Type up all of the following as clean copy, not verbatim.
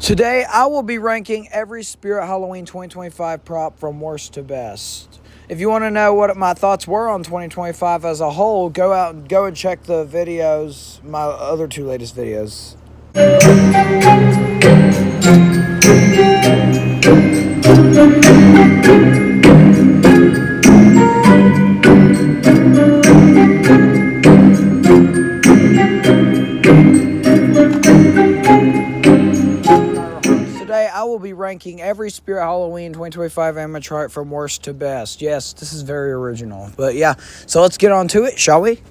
Today, I will be ranking every Spirit Halloween 2025 prop from worst to best. If you want to know what my thoughts were on 2025 as a whole, go and check the videos, my other two latest videos. Today, I will be ranking every Spirit Halloween 2025 animatronic from worst to best. Yes, this is very original. But yeah, so let's get on to it, shall we?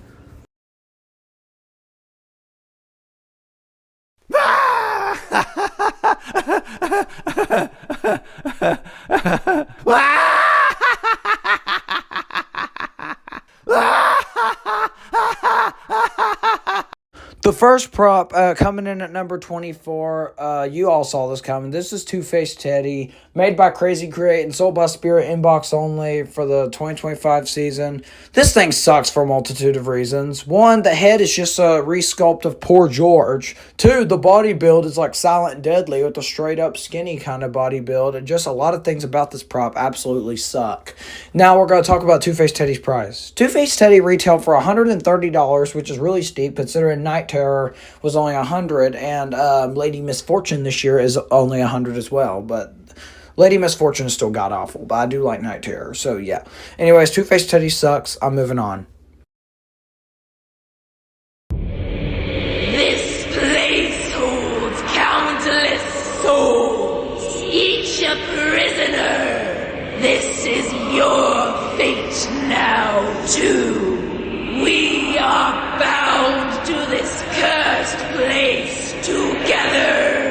The first prop coming in at number 24, you all saw this coming. This is Two-Faced Teddy, made by Crazy Create and sold by Spirit inbox only for the 2025 season. This thing sucks for a multitude of reasons. One, the head is just a resculpt of Poor George. Two, the body build is like Silent Deadly with a straight up skinny kind of body build. And just a lot of things about this prop absolutely suck. Now we're going to talk about Two-Faced Teddy's price. Two-Faced Teddy retailed for $130, which is really steep considering Night Terror was only $100, and Lady Misfortune this year is only $100 as well. But Lady Misfortune is still god awful, but I do like Night Terror, so yeah. Anyways, Two-Faced Teddy sucks. I'm moving on. This place holds countless souls, each a prisoner. This is your fate now, too. We are bound to this cursed place together.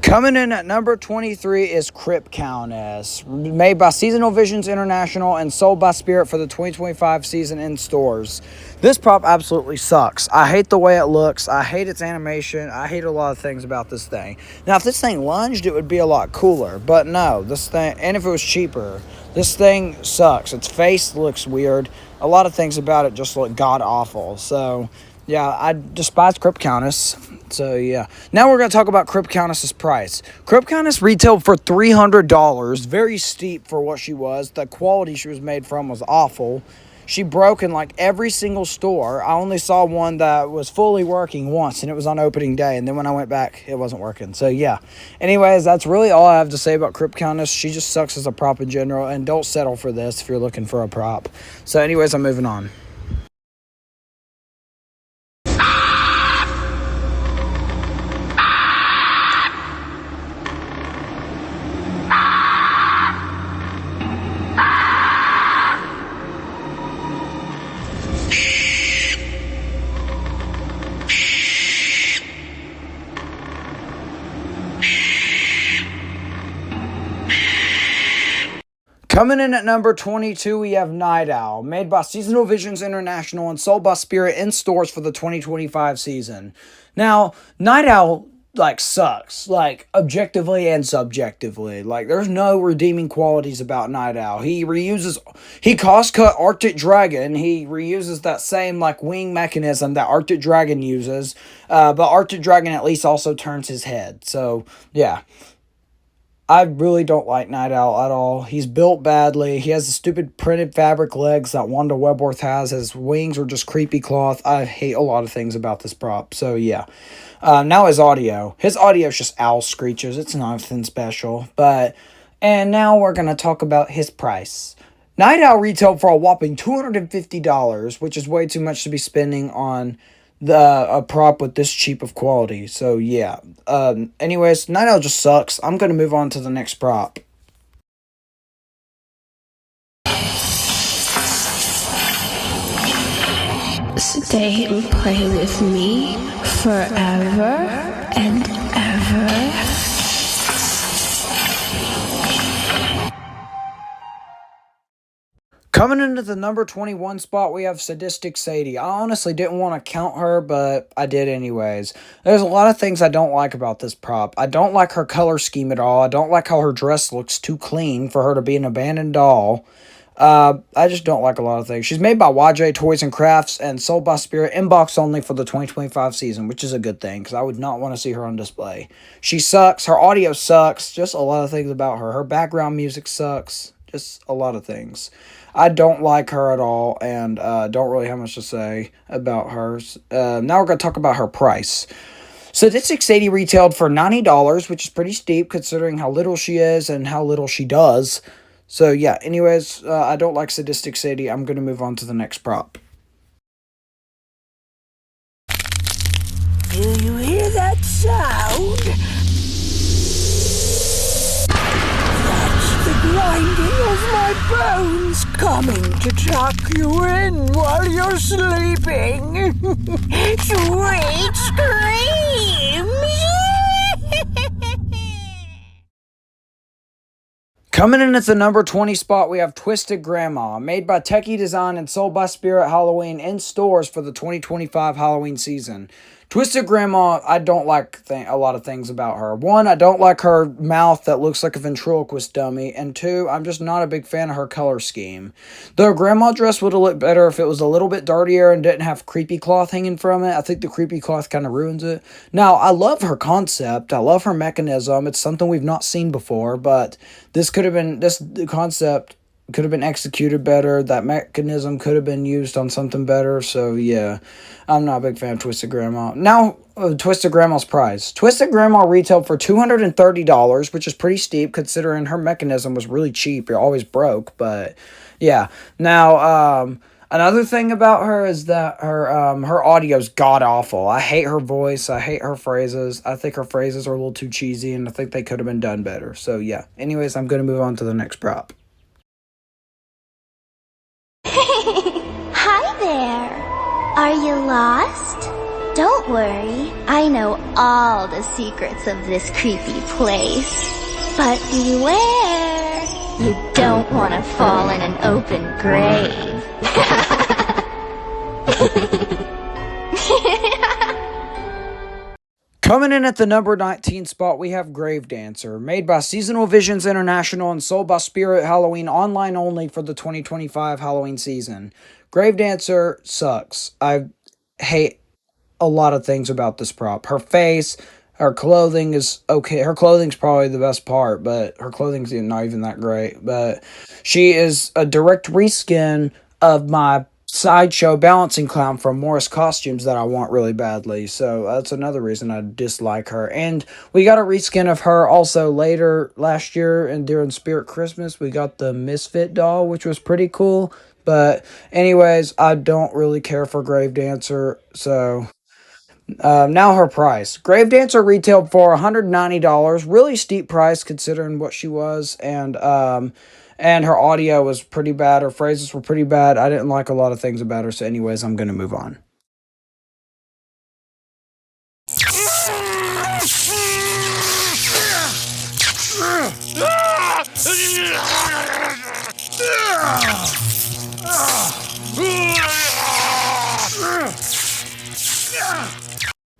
Coming in at number 23 is Countess, made by Seasonal Visions International and sold by Spirit for the 2025 season in stores. This prop absolutely sucks. I hate the way it looks. I hate its animation. I hate a lot of things about this thing. Now, if this thing lunged, it would be a lot cooler. But no, this thing, and if it was cheaper, this thing sucks. Its face looks weird. A lot of things about it just look god-awful. So, yeah, I despise Countess. So, yeah. Now we're going to talk about Countess's price. Countess retailed for $300. Very steep for what she was. The quality she was made from was awful. She broke in like every single store. I only saw one that was fully working once, and it was on opening day. And then when I went back, it wasn't working. So, yeah. Anyways, that's really all I have to say about Countess. She just sucks as a prop in general. And don't settle for this if you're looking for a prop. So, anyways, I'm moving on. Coming in at number 22, we have Night Owl, made by Seasonal Visions International and sold by Spirit in stores for the 2025 season. Now, Night Owl, sucks. Objectively and subjectively. There's no redeeming qualities about Night Owl. He cost-cut Arctic Dragon. He reuses that same, wing mechanism that Arctic Dragon uses. But Arctic Dragon at least also turns his head. So, yeah. I really don't like Night Owl at all. He's built badly. He has the stupid printed fabric legs that Wanda Webworth has. His wings are just creepy cloth. I hate a lot of things about this prop. So, yeah. Now his audio. His audio is just owl screeches. It's nothing special. And now we're going to talk about his price. Night Owl retailed for a whopping $250, which is way too much to be spending on a prop with this cheap of quality. So, yeah. Anyways, Night Owl just sucks. I'm going to move on to the next prop. Stay and play with me forever and ever. Coming into the number 21 spot, we have Sadistic Sadie. I honestly didn't want to count her, but I did anyways. There's a lot of things I don't like about this prop. I don't like her color scheme at all. I don't like how her dress looks too clean for her to be an abandoned doll. I just don't like a lot of things. She's made by YJ Toys and Crafts and sold by Spirit, inbox only for the 2025 season, which is a good thing because I would not want to see her on display. She sucks. Her audio sucks. Just a lot of things about her. Her background music sucks. Just a lot of things. I don't like her at all and don't really have much to say about her. Now we're going to talk about her price. Sadistic Sadie retailed for $90, which is pretty steep considering how little she is and how little she does. So yeah, anyways, I don't like Sadistic Sadie. I'm going to move on to the next prop. Do you hear that sound? That's the grinding of my bones coming to tuck you in while you're sleeping. Sweet screams! Coming in at the number 20 spot, we have Twisted Grandma, made by Techie Design and sold by Spirit Halloween in stores for the 2025 Halloween season. Twisted Grandma, I don't like a lot of things about her. One, I don't like her mouth that looks like a ventriloquist dummy. And two, I'm just not a big fan of her color scheme. The grandma dress would have looked better if it was a little bit dirtier and didn't have creepy cloth hanging from it. I think the creepy cloth kind of ruins it. Now, I love her concept. I love her mechanism. It's something we've not seen before, but this concept could have been executed better. That mechanism could have been used on something better. So yeah, I'm not a big fan of Twisted Grandma. Now, Twisted Grandma's price. Twisted Grandma retailed for $230, which is pretty steep considering her mechanism was really cheap. It always broke, but yeah. Now, another thing about her is that her audio's god-awful. I hate her voice. I hate her phrases. I think her phrases are a little too cheesy, and I think they could have been done better. So yeah. Anyways, I'm going to move on to the next prop. Hi there. Are you lost? Don't worry. I know all the secrets of this creepy place. But beware. You don't want to fall in an open grave. Coming in at the number 19 spot, we have Gravedancer, made by Seasonal Visions International and sold by Spirit Halloween online only for the 2025 Halloween season. Gravedancer sucks. I hate a lot of things about this prop. Her face, her clothing is okay. Her clothing's probably the best part, but her clothing's not even that great. But she is a direct reskin of my sideshow balancing clown from Morris Costumes that I want really badly. So that's another reason I dislike her. And we got a reskin of her also later last year and during Spirit Christmas. We got the Misfit doll, which was pretty cool. But anyways, I don't really care for Gravedancer. So now her price. Gravedancer retailed for $190. Really steep price considering what she was. And her audio was pretty bad. Her phrases were pretty bad. I didn't like a lot of things about her. So anyways, I'm going to move on.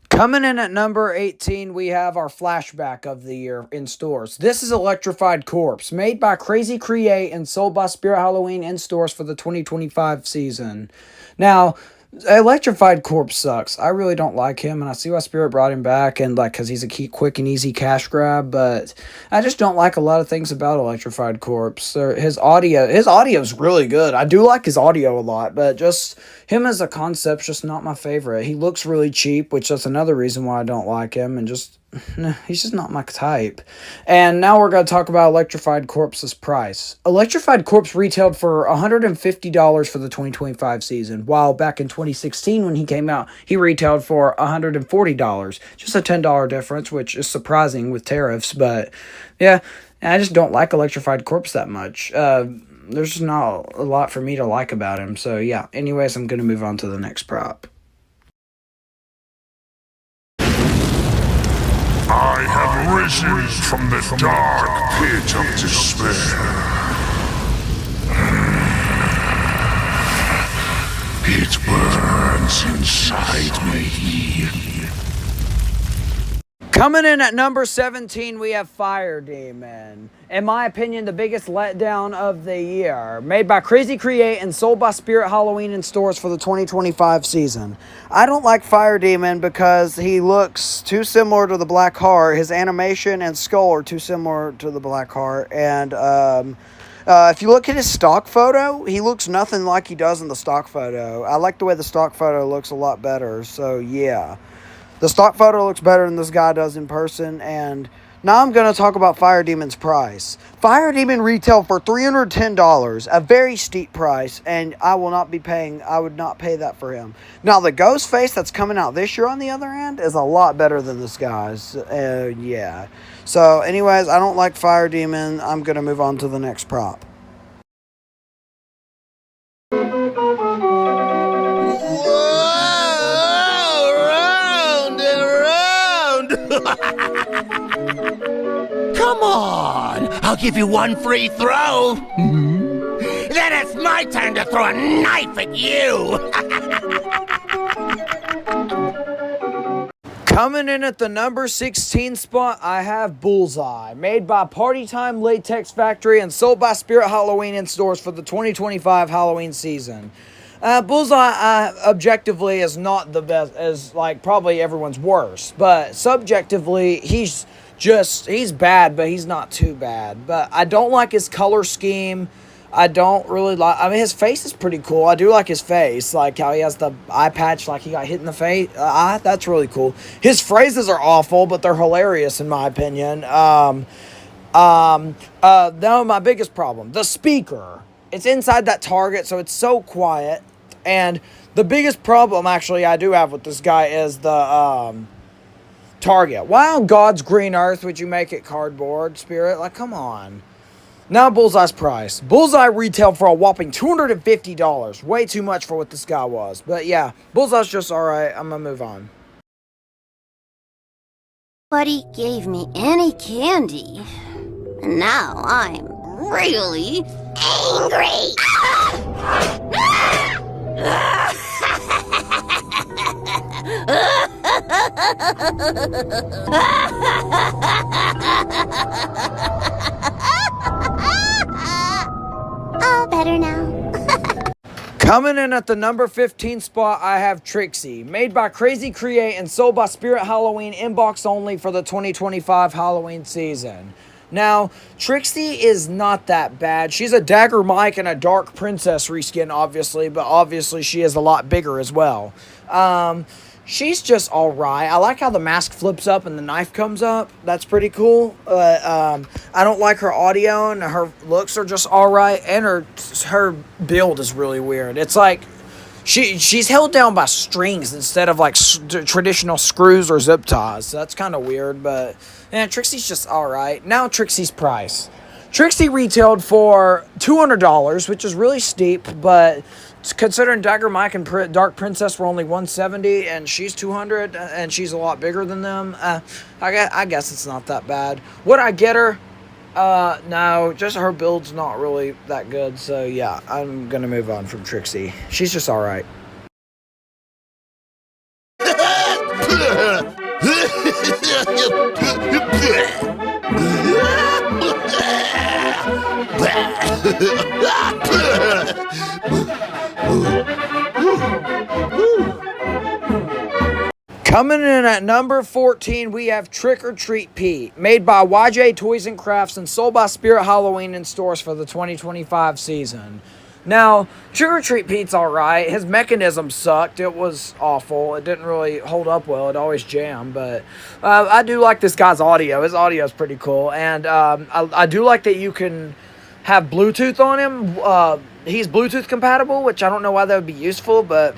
Coming in at number 18, we have our flashback of the year in stores. This is Electrified Corpse, made by Crazy Create and sold by Spirit Halloween in stores for the 2025 season. Now, Electrified Corpse sucks. I really don't like him, and I see why Spirit brought him back, and because he's a quick and easy cash grab. But I just don't like a lot of things about Electrified Corpse. His audio is really good. I do like his audio a lot, but just him as a concept's just not my favorite. He looks really cheap, which that's another reason why I don't like him, and he's just not my type. And now we're going to talk about Electrified Corpse's price. Electrified Corpse retailed for $150 for the 2025 season, while back in 2016 when he came out, he retailed for $140. Just a $10 difference, which is surprising with tariffs, but yeah, I just don't like Electrified Corpse that much. There's just not a lot for me to like about him, so yeah. Anyways, I'm going to move on to the next prop. I have risen from the dark pit of despair. It burns inside me. Coming in at number 17, we have Fire Demon. In my opinion, the biggest letdown of the year. Made by Crazy Create and sold by Spirit Halloween in stores for the 2025 season. I don't like Fire Demon because he looks too similar to the Black Heart. His animation and skull are too similar to the Black Heart. And if you look at his stock photo, he looks nothing like he does in the stock photo. I like the way the stock photo looks a lot better. So, yeah. The stock photo looks better than this guy does in person, and now I'm going to talk about Fire Demon's price. Fire Demon retailed for $310, a very steep price, and I would not pay that for him. Now, the ghost face that's coming out this year on the other end is a lot better than this guy's. Yeah. So, anyways, I don't like Fire Demon. I'm going to move on to the next prop. Come on! I'll give you one free throw! Then it's my turn to throw a knife at you! Coming in at the number 16 spot, I have Bullseye. Made by Party Time Latex Factory and sold by Spirit Halloween in stores for the 2025 Halloween season. Bullseye, objectively, is not the best, is like probably everyone's worst. But subjectively, he's bad, but he's not too bad. But I don't like his color scheme. I don't really like, I mean, his face is pretty cool. I do like his face, like how he has the eye patch, like he got hit in the face. That's really cool. His phrases are awful, but they're hilarious in my opinion. No, my biggest problem, the speaker. It's inside that target, so it's so quiet. And the biggest problem, actually, I do have with this guy is the target. Why on God's green earth would you make it cardboard, Spirit? Like, come on. Now, Bullseye's price. Bullseye retailed for a whopping $250. Way too much for what this guy was. But yeah, Bullseye's just alright. I'm gonna move on. Nobody gave me any candy. And now I'm really angry. All better now. Coming in at the number 15 spot, I have Trixie. Made by Crazy Create and sold by Spirit Halloween inbox only for the 2025 Halloween season. Now, Trixie is not that bad. She's a Dagger Mike and a Dark Princess reskin, obviously, but obviously she is a lot bigger as well. She's just alright. I like how the mask flips up and the knife comes up. That's pretty cool. I don't like her audio, and her looks are just alright, and her build is really weird. It's like she's held down by strings instead of like traditional screws or zip ties. So that's kind of weird, but yeah, Trixie's just alright. Now Trixie's price. Trixie retailed for $200, which is really steep, but considering Dagger Mike and Dark Princess were only $170 and she's $200 and she's a lot bigger than them, I guess it's not that bad. Would I get her? No, just her build's not really that good, so yeah, I'm gonna move on from Trixie. She's just alright. Coming in at number 14, we have Trick or Treat Pete, made by YJ Toys and Crafts and sold by Spirit Halloween in stores for the 2025 season. Now, Trick or Treat Pete's alright. His mechanism sucked. It was awful. It didn't really hold up well. It always jammed, but I do like this guy's audio. His audio is pretty cool, and I do like that you can have Bluetooth on him. He's Bluetooth compatible, which I don't know why that would be useful, but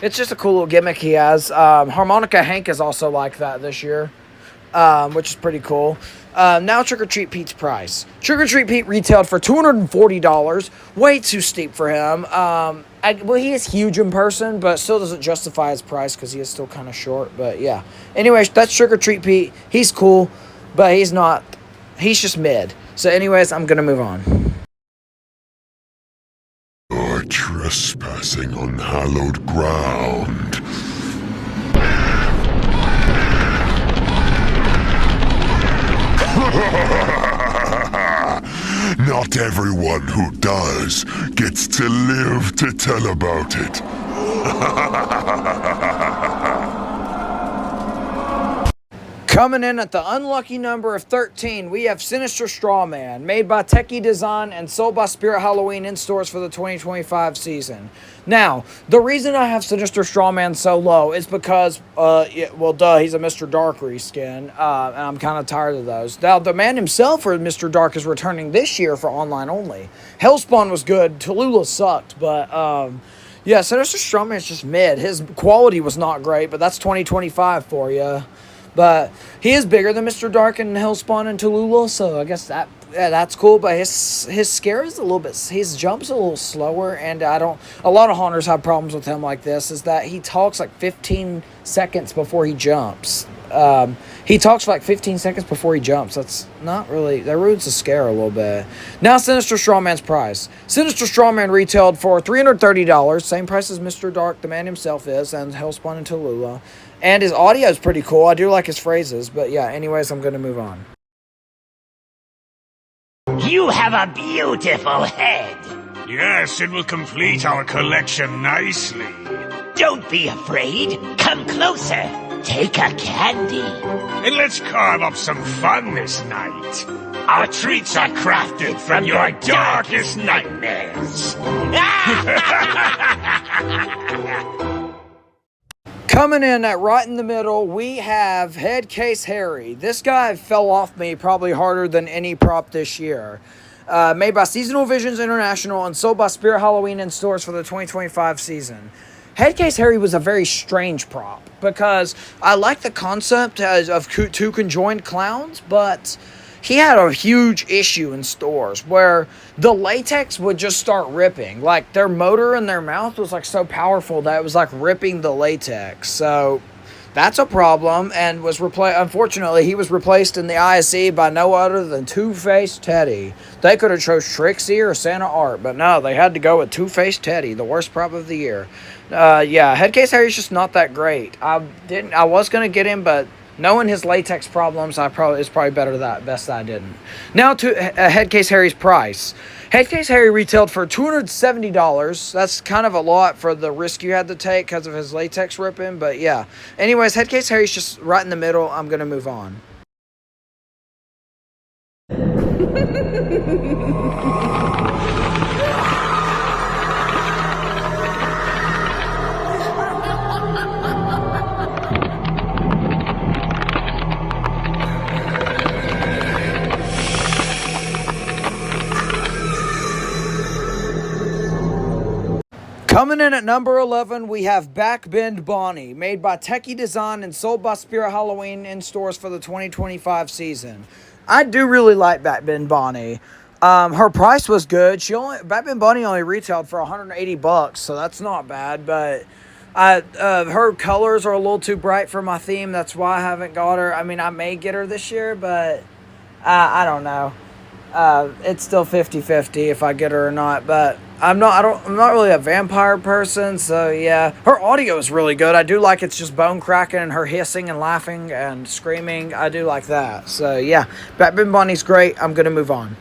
it's just a cool little gimmick he has. Harmonica Hank is also like that this year, which is pretty cool. Now Trick or Treat Pete's price. Trick or Treat Pete retailed for $240, way too steep for him. Well, he is huge in person, but still doesn't justify his price because he is still kind of short, but yeah. Anyways, that's Trick or Treat Pete. He's cool, but he's just mid. So anyways, I'm going to move on. You're trespassing on hallowed ground. Not everyone who does gets to live to tell about it. Coming in at the unlucky number of 13, we have Sinister Straw Man, made by Techie Design and sold by Spirit Halloween in stores for the 2025 season. Now, the reason I have Sinister Straw Man so low is because, he's a Mr. Dark reskin, and I'm kind of tired of those. Now, the man himself for Mr. Dark is returning this year for online only. Hellspawn was good, Tallulah sucked, but, yeah, Sinister Straw Man's just mid. His quality was not great, but that's 2025 for you. But he is bigger than Mr. Dark and Hellspawn and Tallulah, so I guess that's cool. But his scare is a little bit, his jump's a little slower, and a lot of haunters have problems with him like this, is that he talks like 15 seconds before he jumps. He talks for like 15 seconds before he jumps. That's not really, that ruins the scare a little bit. Now Sinister Straw Man's price. Sinister Straw Man retailed for $330, same price as Mr. Dark, the man himself is, and Hellspawn and Tallulah. And his audio is pretty cool. I do like his phrases, but yeah, anyways, I'm going to move on. You have a beautiful head. Yes, it will complete our collection nicely. Don't be afraid. Come closer. Take a candy. And let's carve up some fun this night. Our treats are crafted from your darkest nightmares. Coming in at right in the middle, we have Headcase Harry. This guy fell off me probably harder than any prop this year. Made by Seasonal Visions International and sold by Spirit Halloween in stores for the 2025 season. Headcase Harry was a very strange prop because I like the concept of two conjoined clowns, but he had a huge issue in stores where the latex would just start ripping. Like, their motor in their mouth was, like, so powerful that it was, like, ripping the latex. So, that's a problem, and unfortunately, he was replaced in the ISE by no other than Two-Faced Teddy. They could have chose Trixie or Santa Art, but no, they had to go with Two-Faced Teddy, the worst prop of the year. Yeah, Headcase Harry's just not that great. I was going to get him, but knowing his latex problems, it's probably best that I didn't. Now to Headcase Harry's price. Headcase Harry retailed for $270. That's kind of a lot for the risk you had to take because of his latex ripping, but yeah. Anyways, Headcase Harry's just right in the middle. I'm going to move on. Coming in at number 11, we have Backbend Bonnie, made by Techie Design and sold by Spirit Halloween in stores for the 2025 season. I do really like Backbend Bonnie. Her price was good. Backbend Bonnie only retailed for $180, so that's not bad, but her colors are a little too bright for my theme. That's why I haven't got her. I mean, I may get her this year, but I don't know. It's still 50-50 if I get her or not, but I'm not really a vampire person, so yeah. Her audio is really good. I do like it's just bone cracking and her hissing and laughing and screaming. I do like that. So yeah, Backbend Bonnie's great. I'm gonna move on.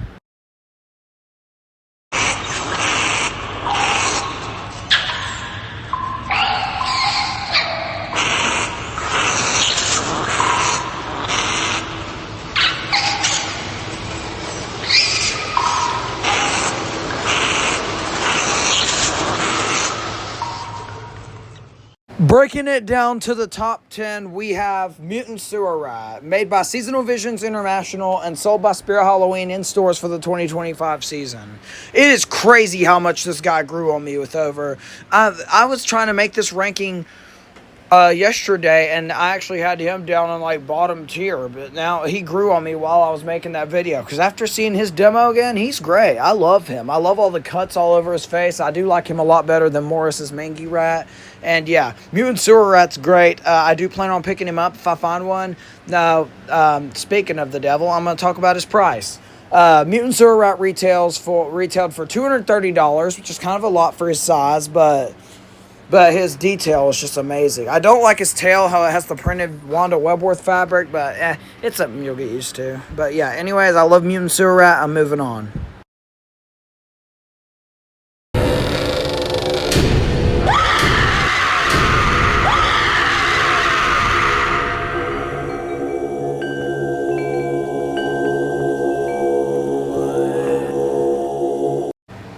Breaking it down to the top 10, we have Mutant Sewer Rat, made by Seasonal Visions International and sold by Spirit Halloween in stores for the 2025 season. It is crazy how much this guy grew on me with over. I was trying to make this ranking yesterday, and I actually had him down on like bottom tier, but now he grew on me while I was making that video, because after seeing his demo again, he's great. I love him. I love all the cuts all over his face. I do like him a lot better than Morris's Mangy Rat. And yeah, Mutant Sewer Rat's great. I do plan on picking him up if I find one. Now, speaking of the devil, I'm going to talk about his price. Mutant Sewer Rat retailed for $230, which is kind of a lot for his size, but but his detail is just amazing. I don't like his tail, how it has the printed Wanda Webworth fabric, but it's something you'll get used to. But yeah, anyways, I love Mutant Sewer Rat. I'm moving on.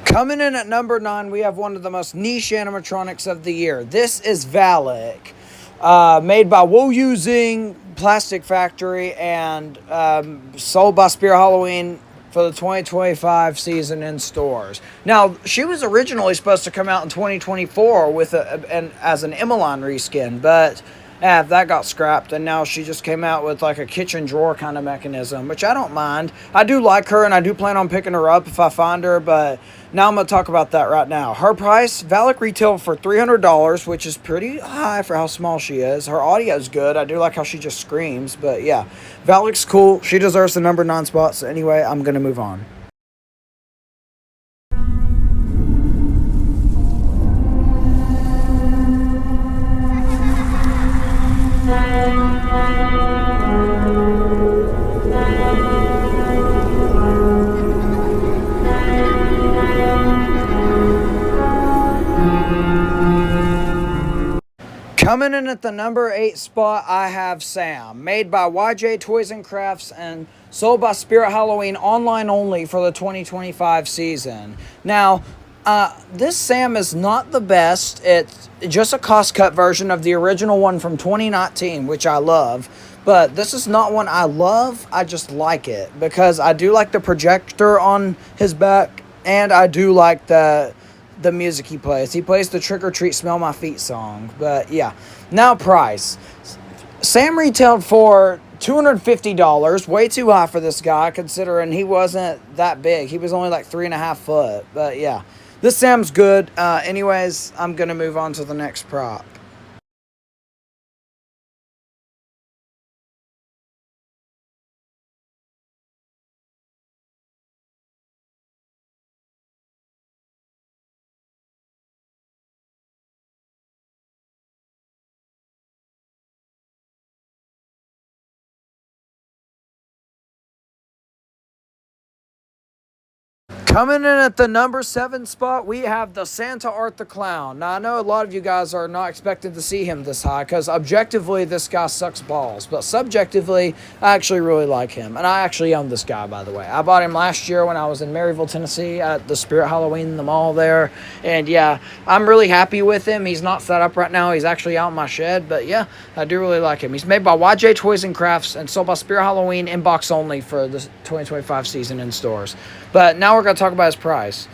Coming in at number 9, we have one of the most niche animatronics of the year. This is Valick, made by Woo Zing Plastic Factory and sold by Spirit Halloween for the 2025 season in stores. Now, she was originally supposed to come out in 2024 with as an Emmeline reskin, but that got scrapped, and now she just came out with like a kitchen drawer kind of mechanism, which I don't mind. I do like her, and I do plan on picking her up if I find her, but now I'm going to talk about that right now. Her price, Valick retailed for $300, which is pretty high for how small she is. Her audio is good. I do like how she just screams, but yeah. Valick's cool. She deserves the number 9 spot, so anyway, I'm going to move on. Coming in at the number 8 spot, I have Sam, made by YJ Toys and Crafts and sold by Spirit Halloween online only for the 2025 season. Now, this Sam is not the best. It's just a cost-cut version of the original one from 2019, which I love. But this is not one I love. I just like it because I do like the projector on his back, and I do like the music he plays. He plays the Trick or Treat Smell My Feet song. But yeah. Now price. Sam retailed for $250. Way too high for this guy considering he wasn't that big. He was only like 3.5 foot. But yeah. This Sam's good. Anyways, I'm going to move on to the next prop. Coming in at the number 7 spot, we have the Santa Art the Clown. Now, I know a lot of you guys are not expecting to see him this high because objectively, this guy sucks balls. But subjectively, I actually really like him. And I actually own this guy, by the way. I bought him last year when I was in Maryville, Tennessee at the Spirit Halloween in the mall there. And yeah, I'm really happy with him. He's not set up right now. He's actually out in my shed. But yeah, I do really like him. He's made by YJ Toys and Crafts and sold by Spirit Halloween in box only for the 2025 season in stores. But now we're going to talk about his price.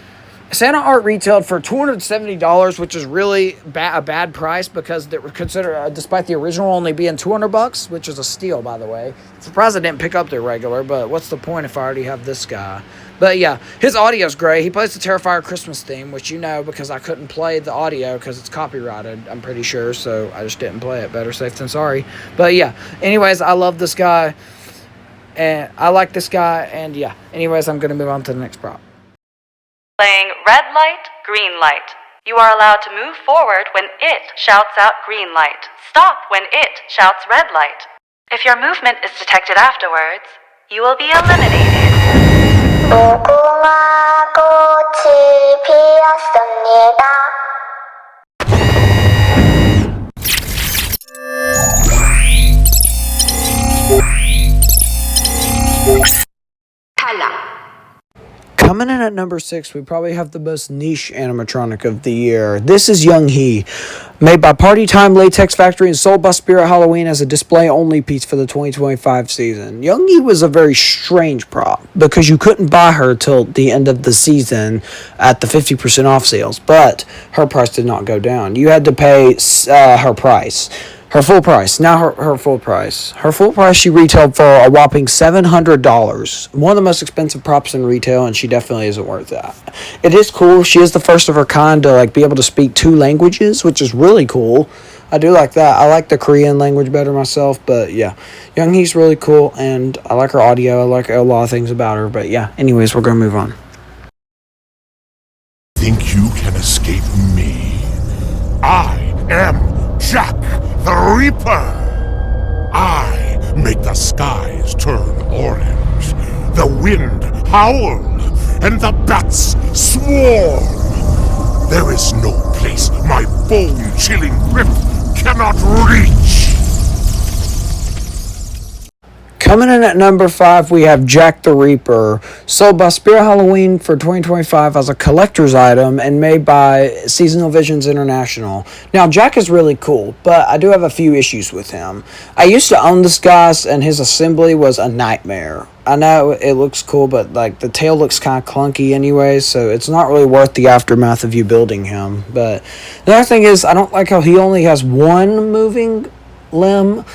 Santa Art retailed for $270, which is really a bad price because they were considered, despite the original only being $200, which is a steal, by the way. Surprised I didn't pick up the regular, but what's the point if I already have this guy? But yeah, his audio's great. He plays the Terrifier Christmas theme, which you know because I couldn't play the audio because it's copyrighted, I'm pretty sure, so I just didn't play it. Better safe than sorry. But yeah, anyways, I love this guy. And I like this guy, and yeah. Anyways, I'm going to move on to the next prop. Playing red light, green light. You are allowed to move forward when it shouts out green light. Stop when it shouts red light. If your movement is detected afterwards, you will be eliminated. Coming in at number 6, we probably have the most niche animatronic of the year. This is Young He, made by Party Time Latex Factory and sold by Spirit Halloween as a display-only piece for the 2025 season. Young He was a very strange prop because you couldn't buy her till the end of the season at the 50% off sales, but her price did not go down. You had to pay her price. Her full price. Now her full price. Her full price she retailed for a whopping $700. One of the most expensive props in retail, and she definitely isn't worth that. It is cool. She is the first of her kind to be able to speak 2 languages, which is really cool. I do like that. I like the Korean language better myself, but yeah. Young He's really cool, and I like her audio. I like a lot of things about her, but yeah. Anyways, we're going to move on. Think you can escape me? I am Jack the Reaper. I make the skies turn orange, the wind howl, and the bats swarm. There is no place my bone-chilling grip cannot reach. Coming in at number 5, we have Jack the Reaper, sold by Spirit Halloween for 2025 as a collector's item and made by Seasonal Visions International. Now, Jack is really cool, but I do have a few issues with him. I used to own this guy, and his assembly was a nightmare. I know it looks cool, but like the tail looks kind of clunky anyway, so it's not really worth the aftermath of you building him. But the other thing is, I don't like how he only has one moving limb.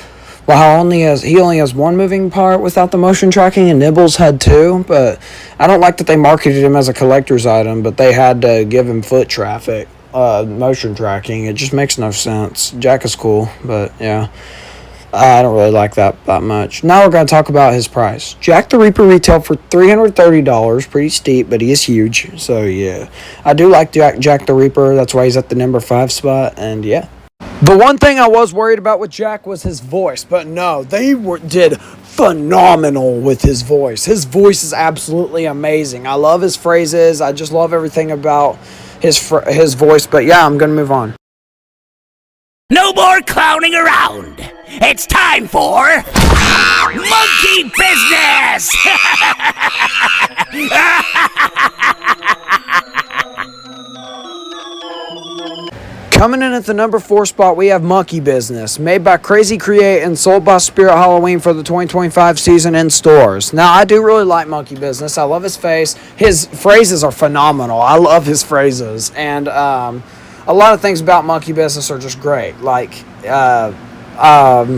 Well, he only has one moving part without the motion tracking, and Nibbles had two. But I don't like that they marketed him as a collector's item, but they had to give him foot traffic, motion tracking. It just makes no sense. Jack is cool, but yeah, I don't really like that much. Now we're going to talk about his price. Jack the Reaper retailed for $330, pretty steep, but he is huge. So yeah, I do like Jack the Reaper. That's why he's at the number 5 spot, and yeah. The one thing I was worried about with Jack was his voice, but no, they did phenomenal with his voice. His voice is absolutely amazing. I love his phrases. I just love everything about his voice, but yeah, I'm going to move on. No more clowning around. It's time for monkey business. Coming in at the number 4 spot, we have Monkey Business, made by Crazy Create and sold by Spirit Halloween for the 2025 season in stores. Now, I do really like Monkey Business. I love his face. His phrases are phenomenal. I love his phrases. And a lot of things about Monkey Business are just great. Like,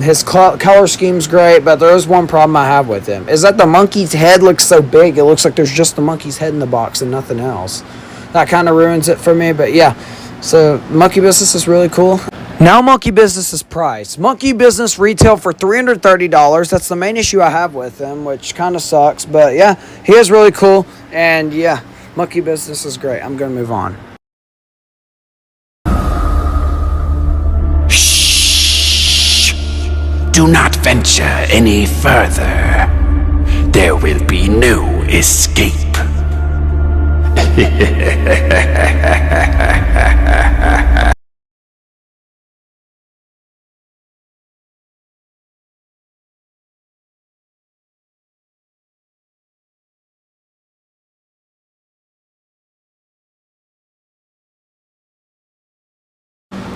his color scheme's great, but there is one problem I have with him. Is that the monkey's head looks so big, it looks like there's just the monkey's head in the box and nothing else. That kind of ruins it for me, but yeah. So, Monkey Business is really cool. Now, Monkey Business's price. Monkey Business retail for $330. That's the main issue I have with him, which kind of sucks. But, yeah, he is really cool. And, yeah, Monkey Business is great. I'm going to move on. Shh! Do not venture any further. There will be no escape.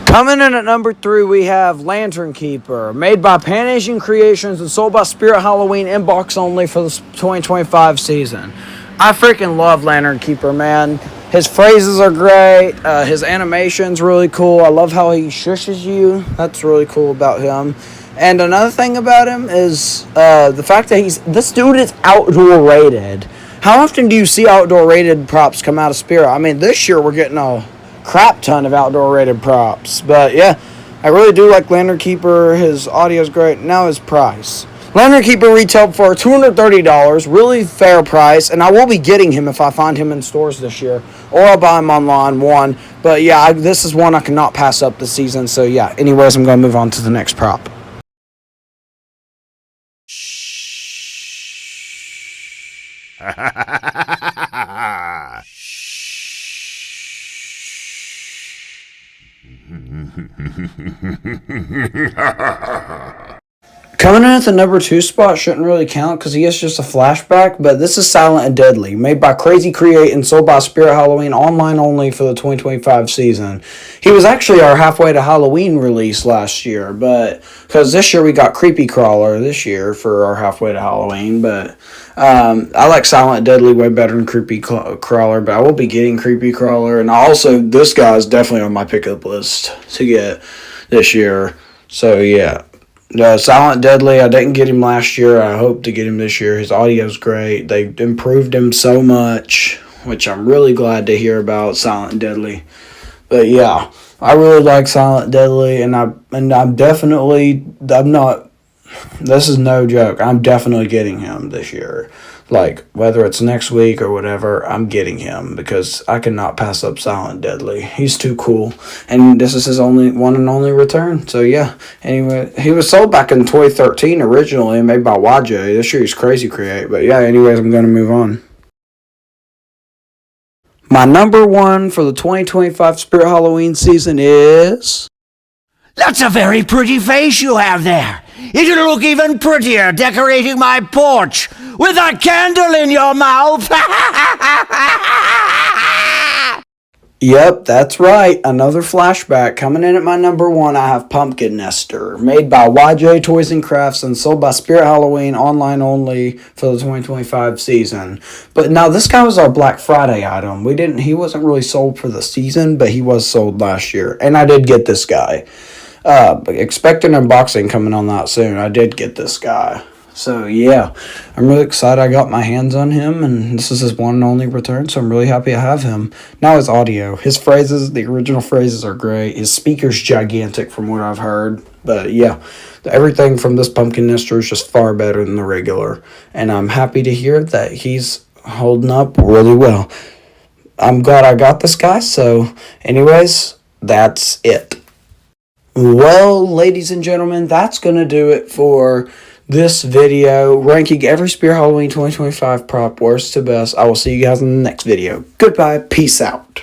Coming in at number 3, we have Lantern Keeper, made by Pan Asian Creations and sold by Spirit Halloween in box only for the 2025 season. I freaking love Lantern Keeper, man. His phrases are great. His animation's really cool. I love how he shushes you. That's really cool about him. And another thing about him is the fact that this dude is outdoor rated. How often do you see outdoor rated props come out of Spirit? I mean, this year we're getting a crap ton of outdoor rated props. But yeah, I really do like Lantern Keeper. His audio's great. Now his price. Lantern Keeper retailed for $230, really fair price, and I will be getting him if I find him in stores this year, or I'll buy him online, one. But yeah, this is one I cannot pass up this season, so yeah, anyways, I'm going to move on to the next prop. Coming in at the number 2 spot shouldn't really count because he is just a flashback, but this is Silent and Deadly, made by Crazy Create and sold by Spirit Halloween online only for the 2025 season. He was actually our Halfway to Halloween release last year, but because this year we got Creepy Crawler this year for our Halfway to Halloween, but I like Silent and Deadly way better than Creepy Crawler, but I will be getting Creepy Crawler, and also this guy is definitely on my pickup list to get this year, so yeah. Silent Deadly, I didn't get him last year. I hope to get him this year. His audio's great. They improved him so much, which I'm really glad to hear about Silent Deadly. But yeah, I really like Silent Deadly, and I'm not. This is no joke. I'm definitely getting him this year. Like, whether it's next week or whatever, I'm getting him because I cannot pass up Silent Deadly. He's too cool. And this is his only one and only return. So, yeah. Anyway, he was sold back in 2013 originally, made by YJ. This year he's crazy create. But, yeah, anyways, I'm going to move on. My number one for the 2025 Spirit Halloween season is... That's a very pretty face you have there. It'll look even prettier decorating my porch with a candle in your mouth. Yep, that's right. Another flashback. Coming in at my number one, I have Pumpkin Nester, made by YJ Toys and Crafts and sold by Spirit Halloween online only for the 2025 season. But now this guy was our Black Friday item. He wasn't really sold for the season, but he was sold last year. And I did get this guy. Expect an unboxing coming on that soon. I did get this guy. So, yeah, I'm really excited I got my hands on him, and this is his one and only return, so I'm really happy I have him. Now his audio. His phrases, the original phrases are great. His speaker's gigantic from what I've heard. But, yeah, everything from this Pumpkin Nester is just far better than the regular. And I'm happy to hear that he's holding up really well. I'm glad I got this guy, so anyways, that's it. Well, ladies and gentlemen, that's going to do it for this video, ranking every Spirit Halloween 2025 prop worst to best. I will see you guys in the next video. Goodbye. Peace out.